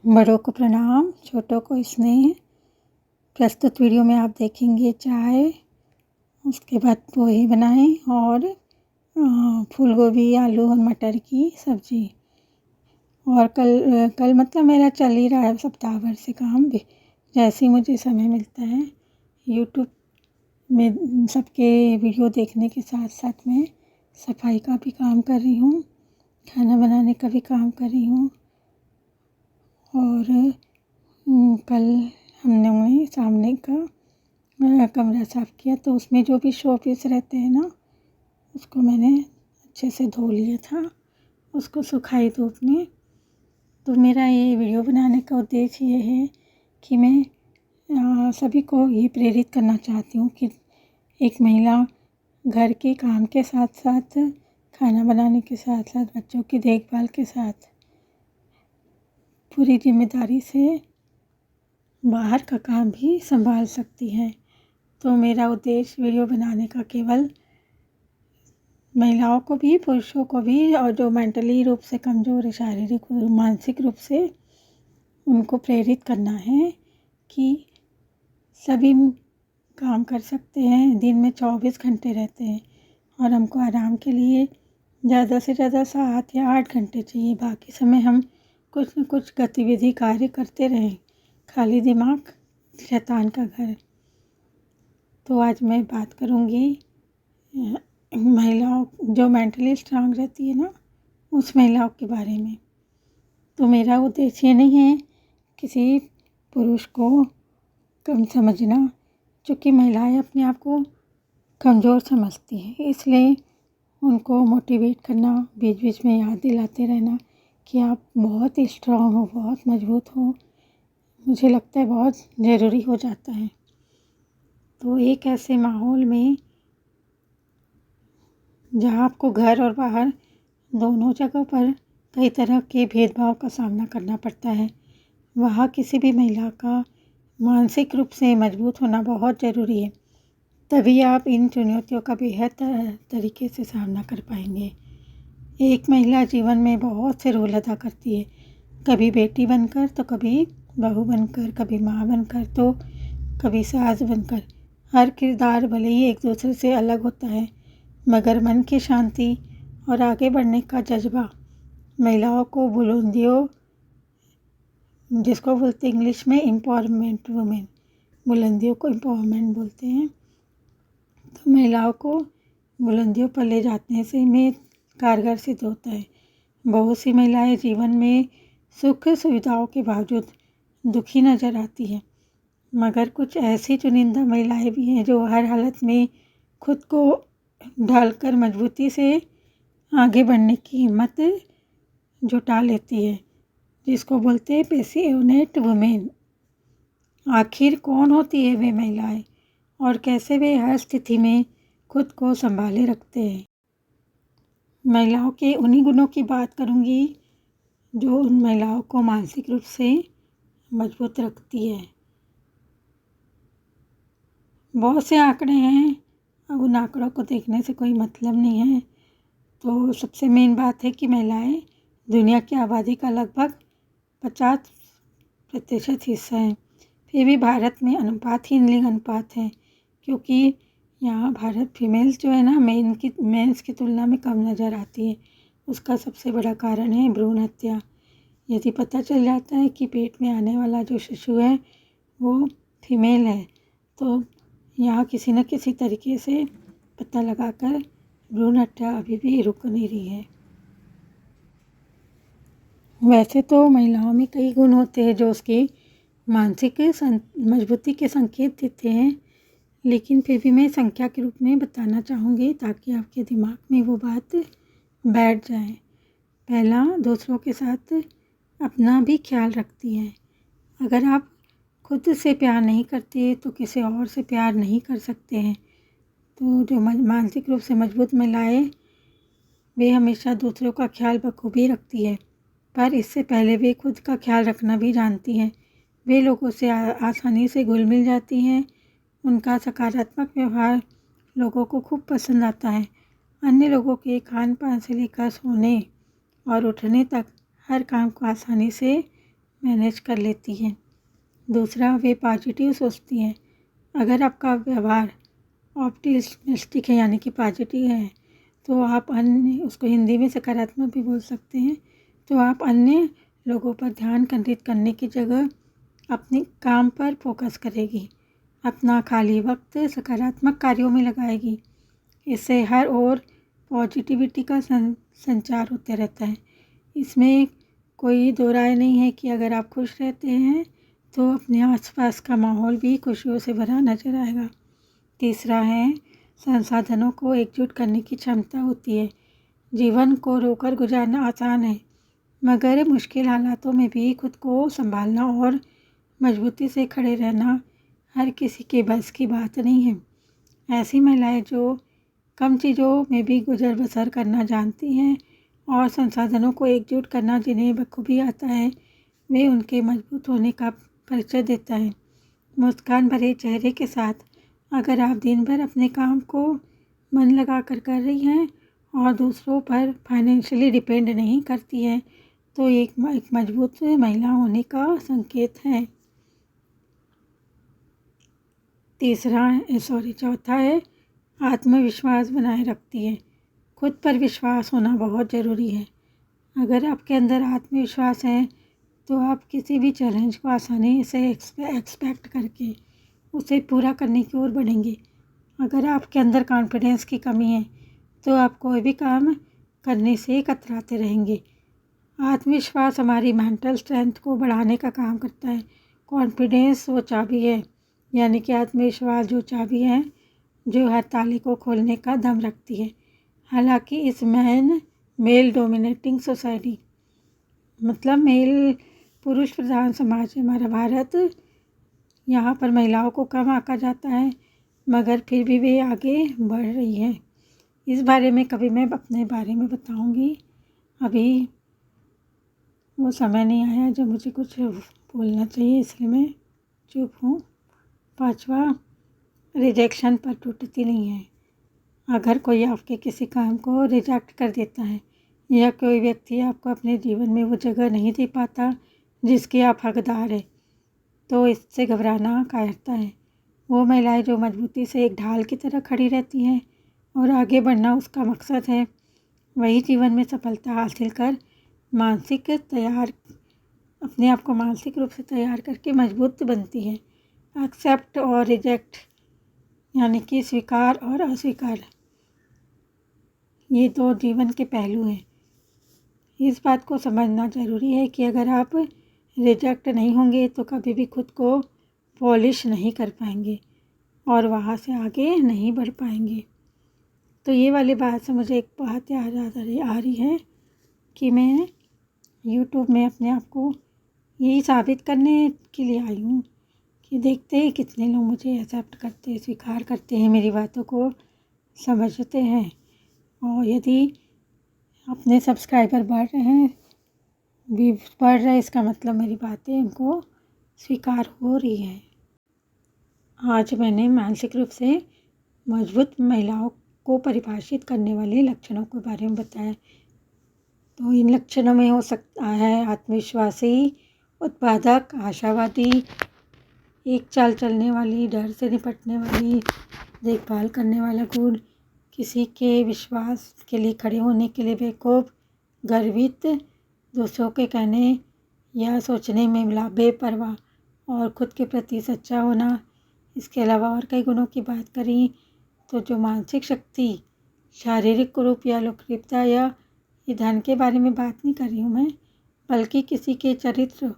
बड़ों को प्रणाम, छोटों को स्नेह। प्रस्तुत वीडियो में आप देखेंगे चाय, उसके बाद पोहे बनाएं और फूल गोभी, आलू और मटर की सब्ज़ी। और कल मतलब मेरा चल ही रहा है सप्ताह भर से काम भी। जैसे ही मुझे समय मिलता है यूट्यूब में सबके वीडियो देखने के साथ साथ में सफाई का भी काम कर रही हूँ, खाना बनाने का भी काम कर रही हूँ। और कल हमने सामने का कमरा साफ़ किया तो उसमें जो भी शो पीस रहते हैं ना, उसको मैंने अच्छे से धो लिया था, उसको सुखाई धूप में। तो मेरा ये वीडियो बनाने का उद्देश्य ये है कि मैं सभी को ये प्रेरित करना चाहती हूँ कि एक महिला घर के काम के साथ साथ, खाना बनाने के साथ साथ, बच्चों की देखभाल के साथ पूरी जिम्मेदारी से बाहर का काम भी संभाल सकती है। तो मेरा उद्देश्य वीडियो बनाने का केवल महिलाओं को भी, पुरुषों को भी, और जो मेंटली रूप से कमज़ोर है, शारीरिक और मानसिक रूप से, उनको प्रेरित करना है कि सभी काम कर सकते हैं। दिन में 24 घंटे रहते हैं और हमको आराम के लिए ज़्यादा से ज़्यादा 7 या 8 घंटे चाहिए। बाकी समय हम कुछ न कुछ गतिविधि कार्य करते रहें। खाली दिमाग शैतान का घर। तो आज मैं बात करूँगी महिलाओं जो मेंटली स्ट्रांग रहती है ना, उस महिलाओं के बारे में। तो मेरा उद्देश्य ये नहीं है किसी पुरुष को कम समझना, क्योंकि महिलाएं अपने आप को कमज़ोर समझती हैं। इसलिए उनको मोटिवेट करना, बीच बीच में याद दिलाते रहना कि आप बहुत स्ट्रांग हो, बहुत मजबूत हो, मुझे लगता है बहुत ज़रूरी हो जाता है। तो एक ऐसे माहौल में जहाँ आपको घर और बाहर दोनों जगहों पर कई तरह के भेदभाव का सामना करना पड़ता है, वहाँ किसी भी महिला का मानसिक रूप से मजबूत होना बहुत ज़रूरी है। तभी आप इन चुनौतियों का बेहतर तरीके से सामना कर पाएंगे। एक महिला जीवन में बहुत से रोल अदा करती है, कभी बेटी बनकर, तो कभी बहू बनकर, कभी माँ बनकर, तो कभी सास बनकर। हर किरदार भले ही एक दूसरे से अलग होता है, मगर मन की शांति और आगे बढ़ने का जज्बा महिलाओं को बुलंदियों, जिसको बोलते हैं इंग्लिश में एम्पावरमेंट वुमेन, बुलंदियों को एम्पावरमेंट बोलते हैं। तो महिलाओं को बुलंदियों पर ले जाने से में कारगर सिद्ध होता है। बहुत सी महिलाएं जीवन में सुख सुविधाओं के बावजूद दुखी नजर आती हैं, मगर कुछ ऐसी चुनिंदा महिलाएं भी हैं जो हर हालत में खुद को ढालकर मजबूती से आगे बढ़ने की हिम्मत जुटा लेती है, जिसको बोलते हैं पैशनेट वुमेन। आखिर कौन होती है वे महिलाएं और कैसे वे हर स्थिति में खुद को संभाले रखते हैं। महिलाओं के उन्हीं गुणों की बात करूंगी जो उन महिलाओं को मानसिक रूप से मजबूत रखती है। बहुत से आंकड़े हैं, अब उन आंकड़ों को देखने से कोई मतलब नहीं है। तो सबसे मेन बात है कि महिलाएं दुनिया की आबादी का लगभग 50% हिस्सा है। फिर भी भारत में अनुपातहीन लिंग अनुपात है, क्योंकि यहाँ भारत फीमेल्स जो है ना, मेंस की तुलना में कम नज़र आती है। उसका सबसे बड़ा कारण है भ्रूण हत्या। यदि पता चल जाता है कि पेट में आने वाला जो शिशु है वो फीमेल है, तो यहाँ किसी न किसी तरीके से पता लगाकर भ्रूण हत्या अभी भी रुक नहीं रही है। वैसे तो महिलाओं में कई गुण होते हैं जो उसकी मानसिक मजबूती के संकेत देते हैं, लेकिन फिर भी मैं संख्या के रूप में बताना चाहूँगी ताकि आपके दिमाग में वो बात बैठ जाए। पहला, दूसरों के साथ अपना भी ख्याल रखती है। अगर आप खुद से प्यार नहीं करते तो किसी और से प्यार नहीं कर सकते हैं। तो जो मानसिक रूप से मजबूत महिलाएं, वे हमेशा दूसरों का ख्याल बखूबी रखती है, पर इससे पहले वे खुद का ख्याल रखना भी जानती हैं। वे लोगों से आसानी से घुल मिल जाती हैं। उनका सकारात्मक व्यवहार लोगों को खूब पसंद आता है। अन्य लोगों के खान पान से लेकर सोने और उठने तक हर काम को आसानी से मैनेज कर लेती हैं। दूसरा, वे पॉजिटिव सोचती हैं। अगर आपका व्यवहार ऑप्टिमिस्टिक है यानी कि पॉजिटिव है, तो आप अन्य, उसको हिंदी में सकारात्मक भी बोल सकते हैं, तो आप अन्य लोगों पर ध्यान केंद्रित करने की जगह अपने काम पर फोकस करेगी। अपना खाली वक्त सकारात्मक कार्यों में लगाएगी। इससे हर ओर पॉजिटिविटी का संचार होते रहता है। इसमें कोई दो राय नहीं है कि अगर आप खुश रहते हैं तो अपने आसपास का माहौल भी खुशियों से भरा नजर आएगा। तीसरा है, संसाधनों को एकजुट करने की क्षमता होती है। जीवन को रोकर गुजारना आसान है, मगर मुश्किल हालातों में भी खुद को संभालना और मजबूती से खड़े रहना हर किसी के बस की बात नहीं है। ऐसी महिलाएं जो कम चीज़ों में भी गुजर बसर करना जानती हैं और संसाधनों को एकजुट करना जिन्हें बखूबी आता है, वे उनके मजबूत होने का परिचय देता है। मुस्कान भरे चेहरे के साथ अगर आप दिन भर अपने काम को मन लगा कर रही हैं और दूसरों पर फाइनेंशियली डिपेंड नहीं करती हैं, तो एक मजबूत महिला होने का संकेत है। चौथा है, आत्मविश्वास बनाए रखती है। खुद पर विश्वास होना बहुत ज़रूरी है। अगर आपके अंदर आत्मविश्वास है तो आप किसी भी चैलेंज को आसानी से एक्सपेक्ट करके उसे पूरा करने की ओर बढ़ेंगे। अगर आपके अंदर कॉन्फिडेंस की कमी है तो आप कोई भी काम करने से कतराते रहेंगे। आत्मविश्वास हमारी मेंटल स्ट्रेंथ को बढ़ाने का काम करता है। कॉन्फिडेंस वो चाबी है, यानी कि आत्मविश्वास जो चाबी है जो हर ताले को खोलने का दम रखती है। हालांकि इस मेल डोमिनेटिंग सोसाइटी, मतलब मेल पुरुष प्रधान समाज हमारा भारत, यहाँ पर महिलाओं को कम आंका जाता है, मगर फिर भी वे आगे बढ़ रही है। इस बारे में कभी मैं अपने बारे में बताऊंगी। अभी वो समय नहीं आया जब मुझे कुछ बोलना चाहिए, इसलिए मैं चुप हूँ। 5वां, रिजेक्शन पर टूटती नहीं है। अगर कोई आपके किसी काम को रिजेक्ट कर देता है या कोई व्यक्ति आपको अपने जीवन में वो जगह नहीं दे पाता जिसके आप हकदार हैं, तो इससे घबराना कायरता है। वो महिलाएं जो मजबूती से एक ढाल की तरह खड़ी रहती हैं और आगे बढ़ना उसका मकसद है, वही जीवन में सफलता हासिल कर अपने आप को मानसिक रूप से तैयार करके मजबूत बनती है। एक्सेप्ट और रिजेक्ट यानी कि स्वीकार और अस्वीकार, ये दो जीवन के पहलू हैं। इस बात को समझना ज़रूरी है कि अगर आप रिजेक्ट नहीं होंगे तो कभी भी खुद को पॉलिश नहीं कर पाएंगे और वहाँ से आगे नहीं बढ़ पाएंगे। तो ये वाली बात से मुझे एक बात याद आ रही है कि मैं YouTube में अपने आप को यही साबित करने के लिए आई हूँ कि देखते हैं कितने लोग मुझे एक्सेप्ट करते हैं, स्वीकार करते हैं, मेरी बातों को समझते हैं। और यदि अपने सब्सक्राइबर बढ़ रहे हैं, इसका मतलब मेरी बातें उनको स्वीकार हो रही है। आज मैंने मानसिक रूप से मजबूत महिलाओं को परिभाषित करने वाले लक्षणों के बारे में बताया। तो इन लक्षणों में हो सकता है आत्मविश्वासी, उत्पादक, आशावादी, एक चाल चलने वाली, डर से निपटने वाली, देखभाल करने वाला गुण, किसी के विश्वास के लिए खड़े होने के लिए बेखौफ, गर्वित, दूसरों के कहने या सोचने में बेपरवाह और खुद के प्रति सच्चा होना। इसके अलावा और कई गुणों की बात करें तो जो मानसिक शक्ति, शारीरिक रूप या लोकप्रियता या ये धन के बारे में बात नहीं कर रही हूँ मैं, बल्कि किसी के चरित्र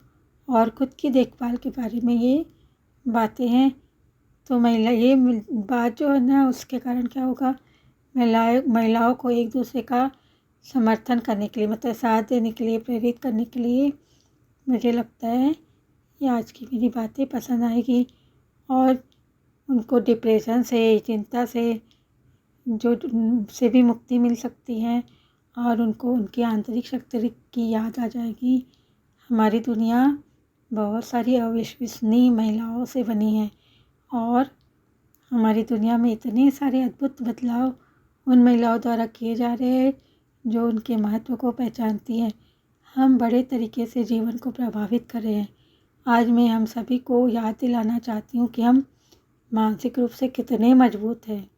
और खुद की देखभाल के बारे में ये बातें हैं। तो ये बात जो है ना, उसके कारण क्या होगा, महिलाओं को एक दूसरे का समर्थन करने के लिए, मतलब साथ देने के लिए, प्रेरित करने के लिए मुझे लगता है कि आज की मेरी बातें पसंद आएगी और उनको डिप्रेशन से, चिंता से भी मुक्ति मिल सकती है और उनको उनकी आंतरिक शक्ति की याद आ जाएगी। हमारी दुनिया बहुत सारी अविश्वसनीय महिलाओं से बनी है और हमारी दुनिया में इतने सारे अद्भुत बदलाव उन महिलाओं द्वारा किए जा रहे हैं जो उनके महत्व को पहचानती हैं। हम बड़े तरीके से जीवन को प्रभावित कर रहे हैं। आज मैं हम सभी को याद दिलाना चाहती हूँ कि हम मानसिक रूप से कितने मजबूत हैं।